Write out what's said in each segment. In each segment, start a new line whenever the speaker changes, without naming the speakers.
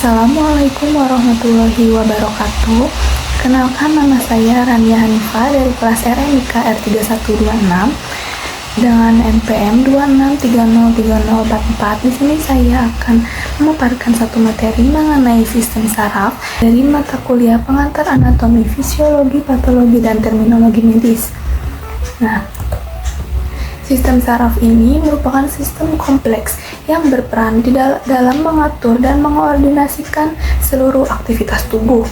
Assalamualaikum warahmatullahi wabarakatuh. Kenalkan, nama saya Rania Hanifah dari kelas RMIK R3126 dengan NPM 26303044. Di sini saya akan memaparkan satu materi mengenai sistem saraf dari mata kuliah pengantar anatomi, fisiologi, patologi, dan terminologi medis. Sistem saraf ini merupakan sistem kompleks yang berperan dalam mengatur dan mengoordinasikan seluruh aktivitas tubuh.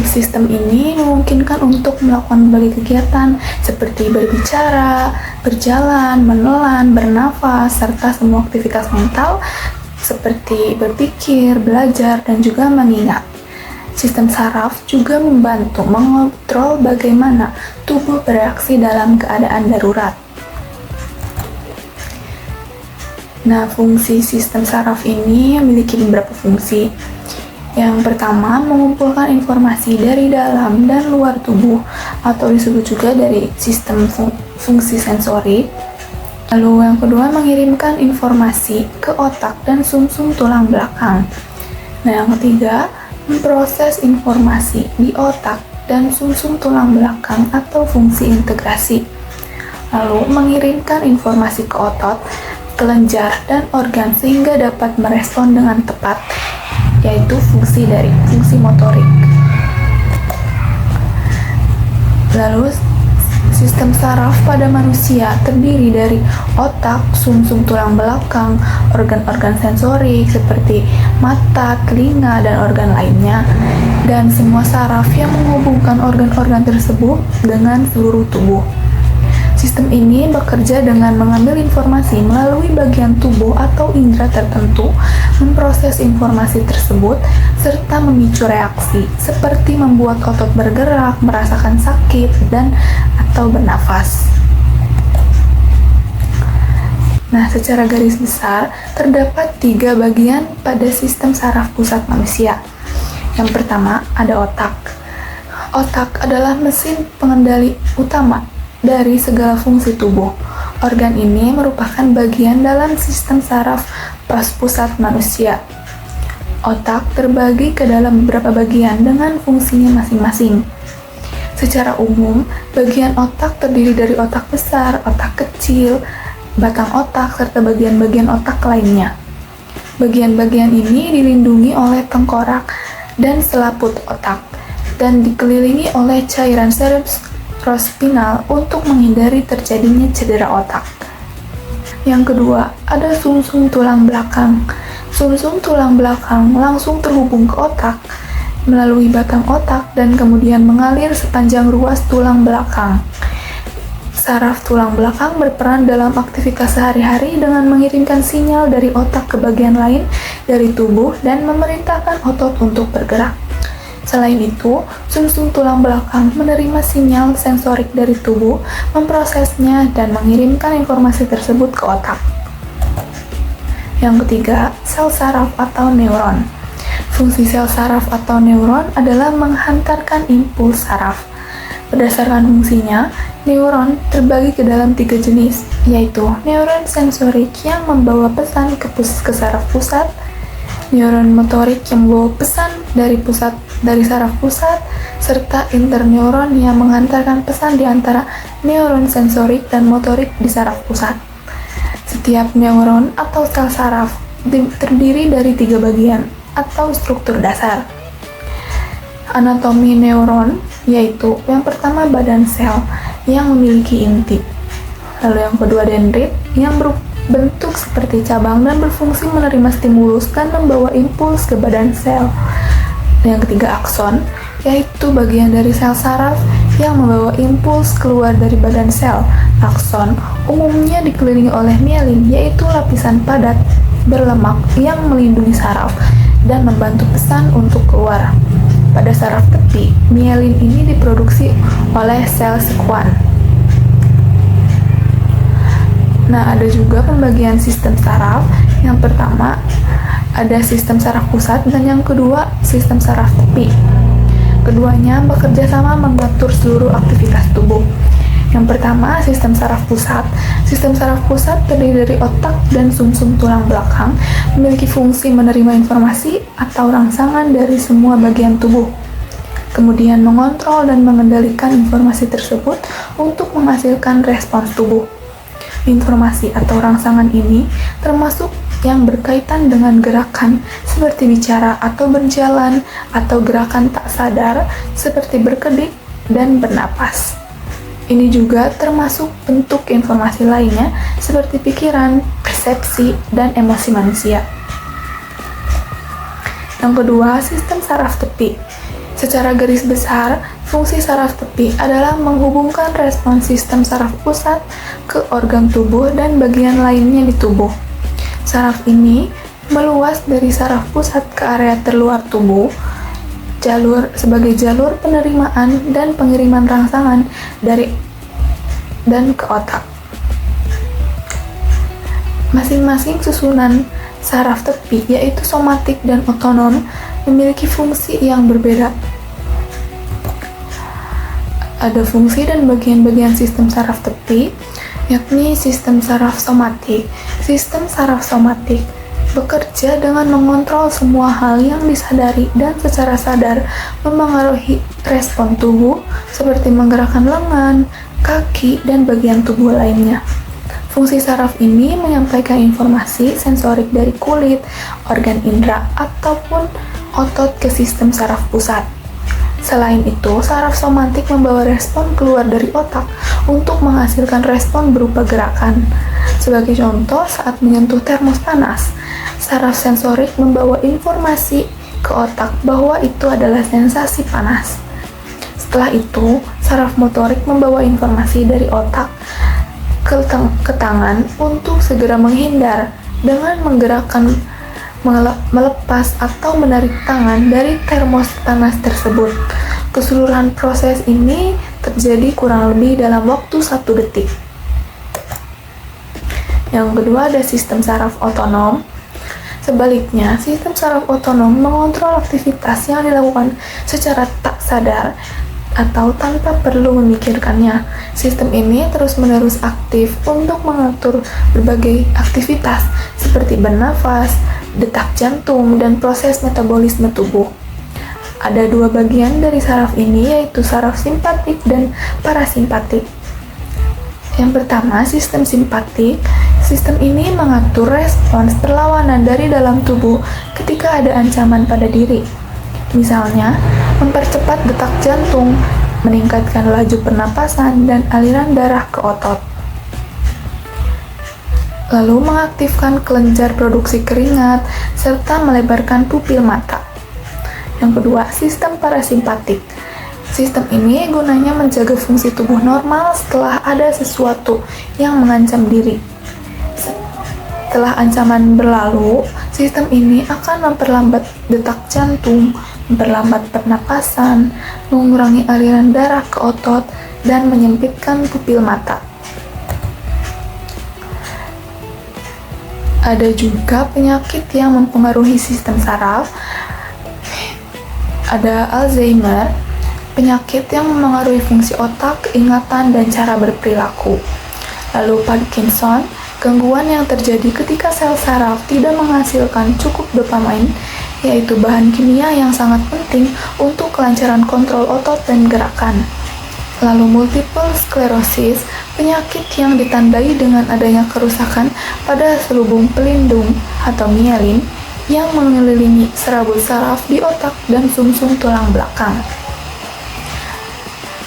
Sistem ini memungkinkan untuk melakukan berbagai kegiatan seperti berbicara, berjalan, menelan, bernafas, serta semua aktivitas mental seperti berpikir, belajar, dan juga mengingat. Sistem saraf juga membantu mengontrol bagaimana tubuh bereaksi dalam keadaan darurat. Fungsi sistem saraf ini memiliki beberapa fungsi. Yang pertama, mengumpulkan informasi dari dalam dan luar tubuh, atau disebut juga dari sistem fungsi sensorik. Lalu yang kedua, mengirimkan informasi ke otak dan sumsum tulang belakang. Yang ketiga, memproses informasi di otak dan sumsum tulang belakang atau fungsi integrasi. Lalu mengirimkan informasi ke otot, kelenjar, dan organ sehingga dapat merespon dengan tepat, yaitu fungsi motorik. Lalu sistem saraf pada manusia terdiri dari otak, sumsum tulang belakang, organ-organ sensorik seperti mata, telinga, dan organ lainnya, dan semua saraf yang menghubungkan organ-organ tersebut dengan seluruh tubuh. Sistem ini bekerja dengan mengambil informasi melalui bagian tubuh atau indera tertentu, memproses informasi tersebut, serta memicu reaksi, seperti membuat otot bergerak, merasakan sakit, atau bernafas. Secara garis besar, terdapat 3 bagian pada sistem saraf pusat manusia. Yang pertama, ada otak. Otak adalah mesin pengendali utama dari segala fungsi tubuh. Organ ini merupakan bagian dalam sistem saraf pusat manusia. Otak terbagi ke dalam beberapa bagian dengan fungsinya masing-masing. Secara umum, bagian otak terdiri dari otak besar, otak kecil, batang otak, serta bagian-bagian otak lainnya. Bagian-bagian ini dilindungi oleh tengkorak dan selaput otak, dan dikelilingi oleh cairan cerebrospinal untuk menghindari terjadinya cedera otak. Yang kedua, ada sumsum tulang belakang. Sumsum tulang belakang langsung terhubung ke otak melalui batang otak dan kemudian mengalir sepanjang ruas tulang belakang. Saraf tulang belakang berperan dalam aktivitas sehari-hari dengan mengirimkan sinyal dari otak ke bagian lain dari tubuh dan memerintahkan otot untuk bergerak. Selain itu, sumsum tulang belakang menerima sinyal sensorik dari tubuh, memprosesnya, dan mengirimkan informasi tersebut ke otak. Yang ketiga, sel saraf atau neuron. Fungsi sel saraf atau neuron adalah menghantarkan impuls saraf. Berdasarkan fungsinya, neuron terbagi ke dalam 3 jenis, yaitu neuron sensorik yang membawa pesan ke saraf pusat, neuron motorik yang membawa pesan dari saraf pusat, serta interneuron yang menghantarkan pesan di antara neuron sensorik dan motorik di saraf pusat. Setiap neuron atau sel saraf terdiri dari 3 bagian atau struktur dasar. Anatomi neuron, yaitu yang pertama badan sel yang memiliki inti, lalu yang kedua dendrit yang berbentuk seperti cabang dan berfungsi menerima stimulus dan membawa impuls ke badan sel. Yang ketiga akson, yaitu bagian dari sel saraf yang membawa impuls keluar dari badan sel. Akson umumnya dikelilingi oleh mielin, yaitu lapisan padat berlemak yang melindungi saraf dan membantu pesan untuk keluar. Pada saraf tepi, mielin ini diproduksi oleh sel sekuan. Ada juga pembagian sistem saraf. Yang pertama, ada sistem saraf pusat, dan yang kedua, sistem saraf tepi. Keduanya bekerja sama mengatur seluruh aktivitas tubuh. Yang pertama, sistem saraf pusat. Sistem saraf pusat terdiri dari otak dan sumsum tulang belakang, memiliki fungsi menerima informasi atau rangsangan dari semua bagian tubuh, kemudian mengontrol dan mengendalikan informasi tersebut untuk menghasilkan respons tubuh. Informasi atau rangsangan ini termasuk yang berkaitan dengan gerakan seperti bicara atau berjalan, atau gerakan tak sadar seperti berkedip dan bernapas. Ini juga termasuk bentuk informasi lainnya seperti pikiran, persepsi, dan emosi manusia. Yang kedua, sistem saraf tepi. Secara garis besar, fungsi saraf tepi adalah menghubungkan respons sistem saraf pusat ke organ tubuh dan bagian lainnya di tubuh. Saraf ini meluas dari saraf pusat ke area terluar tubuh, sebagai jalur penerimaan dan pengiriman rangsangan dan ke otak. Masing-masing susunan saraf tepi, yaitu somatik dan otonom, memiliki fungsi yang berbeda. Ada fungsi dan bagian-bagian sistem saraf tepi, yakni sistem saraf somatik. Sistem saraf somatik bekerja dengan mengontrol semua hal yang disadari dan secara sadar memengaruhi respon tubuh seperti menggerakkan lengan, kaki, dan bagian tubuh lainnya. Fungsi saraf ini menyampaikan informasi sensorik dari kulit, organ indera, ataupun otot ke sistem saraf pusat. Selain itu, saraf somatik membawa respon keluar dari otak untuk menghasilkan respon berupa gerakan. Sebagai contoh, saat menyentuh termos panas, saraf sensorik membawa informasi ke otak bahwa itu adalah sensasi panas. Setelah itu, saraf motorik membawa informasi dari otak ke tangan untuk segera menghindar dengan menggerakkan, melepas atau menarik tangan dari termos panas tersebut. Keseluruhan proses ini terjadi kurang lebih dalam waktu 1 detik. Yang kedua, ada sistem saraf otonom. Sebaliknya, sistem saraf otonom mengontrol aktivitas yang dilakukan secara tak sadar atau tanpa perlu memikirkannya. Sistem ini terus-menerus aktif untuk mengatur berbagai aktivitas seperti bernafas, detak jantung, dan proses metabolisme tubuh. Ada 2 bagian dari saraf ini, yaitu saraf simpatik dan parasimpatik. Yang pertama, sistem simpatik. Sistem ini mengatur respons perlawanan dari dalam tubuh ketika ada ancaman pada diri. Misalnya, mempercepat detak jantung, meningkatkan laju pernapasan, dan aliran darah ke otot. Lalu mengaktifkan kelenjar produksi keringat, serta melebarkan pupil mata. Yang kedua, sistem parasimpatik. Sistem ini gunanya menjaga fungsi tubuh normal setelah ada sesuatu yang mengancam diri. Setelah ancaman berlalu, sistem ini akan memperlambat detak jantung, memperlambat pernapasan, mengurangi aliran darah ke otot, dan menyempitkan pupil mata. Ada juga penyakit yang mempengaruhi sistem saraf. Ada Alzheimer, penyakit yang memengaruhi fungsi otak, ingatan, dan cara berperilaku. Lalu Parkinson, gangguan yang terjadi ketika sel saraf tidak menghasilkan cukup dopamin, yaitu bahan kimia yang sangat penting untuk kelancaran kontrol otot dan gerakan. Lalu multiple sclerosis, penyakit yang ditandai dengan adanya kerusakan pada selubung pelindung atau mielin yang mengelilingi serabut saraf di otak dan sumsum tulang belakang.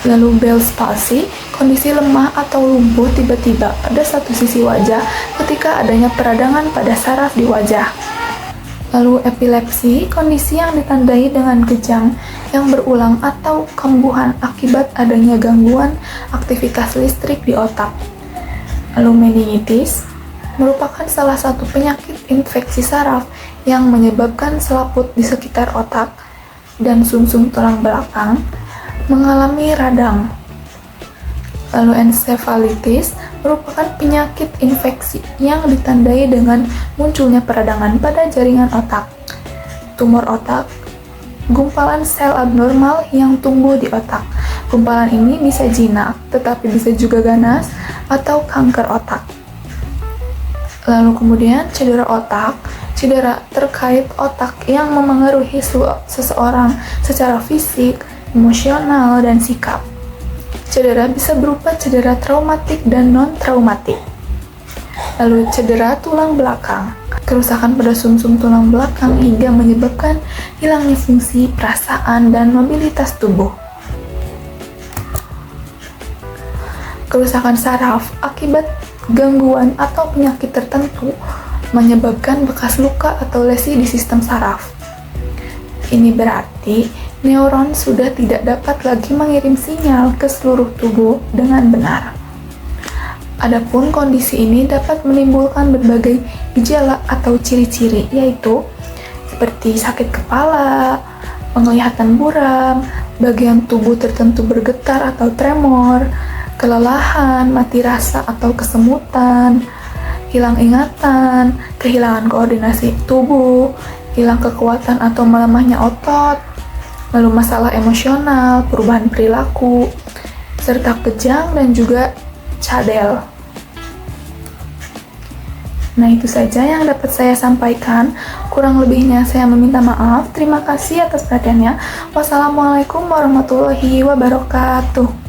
Lalu Bell's palsy, kondisi lemah atau lumpuh tiba-tiba pada satu sisi wajah ketika adanya peradangan pada saraf di wajah. Lalu epilepsi, kondisi yang ditandai dengan kejang yang berulang atau kambuhan akibat adanya gangguan aktivitas listrik di otak. Lalu meningitis, merupakan salah satu penyakit infeksi saraf yang menyebabkan selaput di sekitar otak dan sumsum tulang belakang mengalami radang. Lalu encephalitis merupakan penyakit infeksi yang ditandai dengan munculnya peradangan pada jaringan otak, tumor otak, gumpalan sel abnormal yang tumbuh di otak, Gumpalan ini bisa jinak, tetapi bisa juga ganas atau kanker otak. Lalu kemudian cedera otak, cedera terkait otak yang memengaruhi seseorang secara fisik, emosional, dan sikap. Cedera bisa berupa cedera traumatik dan non-traumatik. Lalu cedera tulang belakang, kerusakan pada sumsum tulang belakang hingga menyebabkan hilangnya fungsi, perasaan, dan mobilitas tubuh. Kerusakan saraf akibat gangguan atau penyakit tertentu menyebabkan bekas luka atau lesi di sistem saraf. Ini berarti neuron sudah tidak dapat lagi mengirim sinyal ke seluruh tubuh dengan benar. Adapun kondisi ini dapat menimbulkan berbagai gejala atau ciri-ciri, yaitu seperti sakit kepala, penglihatan buram, bagian tubuh tertentu bergetar atau tremor, kelelahan, mati rasa atau kesemutan, hilang ingatan, kehilangan koordinasi tubuh, hilang kekuatan atau melemahnya otot, lalu masalah emosional, perubahan perilaku, serta kejang dan juga cadel. Nah, itu saja yang dapat saya sampaikan. Kurang lebihnya saya meminta maaf. Terima kasih atas perhatiannya. Wassalamualaikum warahmatullahi wabarakatuh.